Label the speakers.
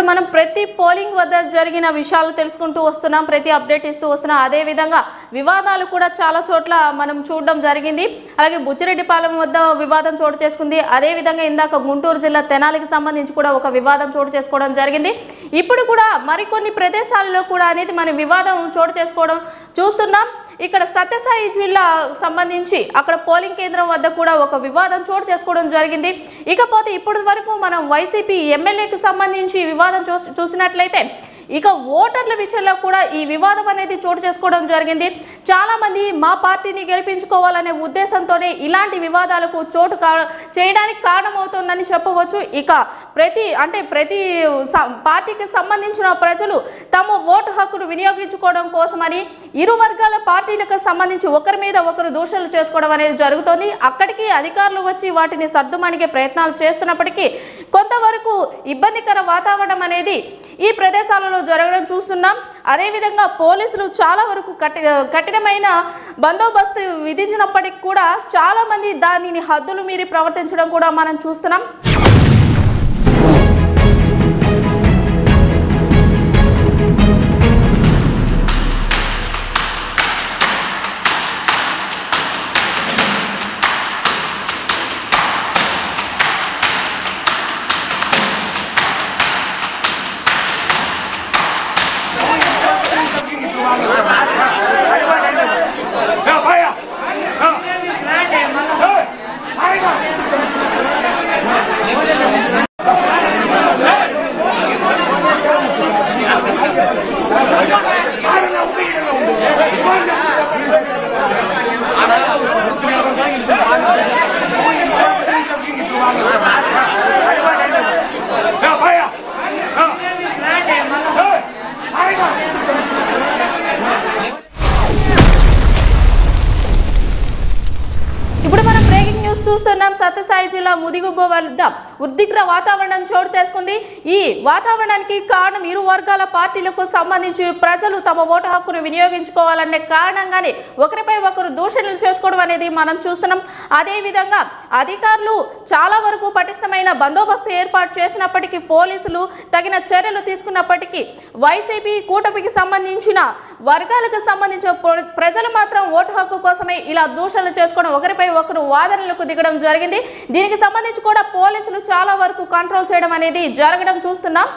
Speaker 1: ఇప్పుడు మనం ప్రతి పోలింగ్ వద్ద జరిగిన విషయాలు తెలుసుకుంటూ వస్తున్నాం, ప్రతి అప్డేట్ ఇస్తూ వస్తున్నాం. అదే విధంగా వివాదాలు కూడా చాలా చోట్ల మనం చూడడం జరిగింది. అలాగే బుచ్చిరెడ్డిపాలెం వద్ద వివాదం చోటు చేసుకుంది. అదే విధంగా ఇందాక గుంటూరు జిల్లా తెనాలికి సంబంధించి కూడా ఒక వివాదం చోటు చేసుకోవడం జరిగింది. ఇప్పుడు కూడా మరికొన్ని ప్రదేశాలలో కూడా అనేది మన వివాదం చోటు చేసుకోవడం చూస్తున్నాం. ఇక్కడ సత్యసాయి జిల్లా సంబంధించి అక్కడ పోలింగ్ కేంద్రం వద్ద కూడా ఒక వివాదం చోటు చేసుకోవడం జరిగింది. ఇకపోతే ఇప్పటి వరకు మనం వైసీపీ ఎమ్మెల్యేకి సంబంధించి వివాదం చూసినట్లయితే ఇక ఓటర్ల విషయంలో కూడా ఈ వివాదం అనేది చోటు చేసుకోవడం జరిగింది. చాలా మంది మా పార్టీని గెలిపించుకోవాలనే ఉద్దేశంతోనే ఇలాంటి వివాదాలకు చోటు చేయడానికి కారణమవుతుందని చెప్పవచ్చు. ఇక ప్రతి పార్టీకి సంబంధించిన ప్రజలు తమ ఓటు హక్కును వినియోగించుకోవడం కోసమని ఇరు వర్గాల పార్టీలకు సంబంధించి ఒకరి మీద ఒకరు దూషణలు చేసుకోవడం అనేది జరుగుతోంది. అక్కడికి అధికారులు వచ్చి వాటిని సర్దుమణిగే ప్రయత్నాలు చేస్తున్నప్పటికీ కొంతవరకు ఇబ్బందికర వాతావరణం అనేది ఈ ప్రదేశాలలో జరగడం చూస్తున్నాం. అదేవిధంగా పోలీసులు చాలా వరకు కఠినమైన బందోబస్తు విధించినప్పటికీ కూడా చాలా మంది దానిని హద్దులు మీరి ప్రవర్తించడం కూడా మనం చూస్తున్నాం. చూస్తున్నాం. సత్యసాయి జిల్లా ముదిగుబ్బ వద్ద ఉద్రిక్త వాతావరణం చోటు చేసుకుంది. ఈ వాతావరణానికి కారణం ఇరు వర్గాల పార్టీలకు సంబంధించి ప్రజలు తమ ఓటు హక్కును వినియోగించుకోవాలనే కారణంగానే ఒకరిపై ఒకరు దూషణలు చేసుకోవడం అనేది మనం చూస్తున్నాం. అదేవిధంగా అధికారులు చాలా వరకు పటిష్టమైన బందోబస్తు ఏర్పాటు చేసినప్పటికీ పోలీసులు తగిన చర్యలు తీసుకున్నప్పటికీ వైసీపీ కూటమికి సంబంధించిన వర్గాలకు సంబంధించిన ప్రజలు మాత్రం ఓటు హక్కు కోసమే ఇలా దూషణలు చేసుకోవడం, ఒకరిపై ఒకరు వాదనలకు దిగడం జరిగింది. దీనికి సంబంధించి కూడా పోలీసులు చాలా వరకు కంట్రోల్ చేయడం అనేది జరగడం చూస్తున్నాం.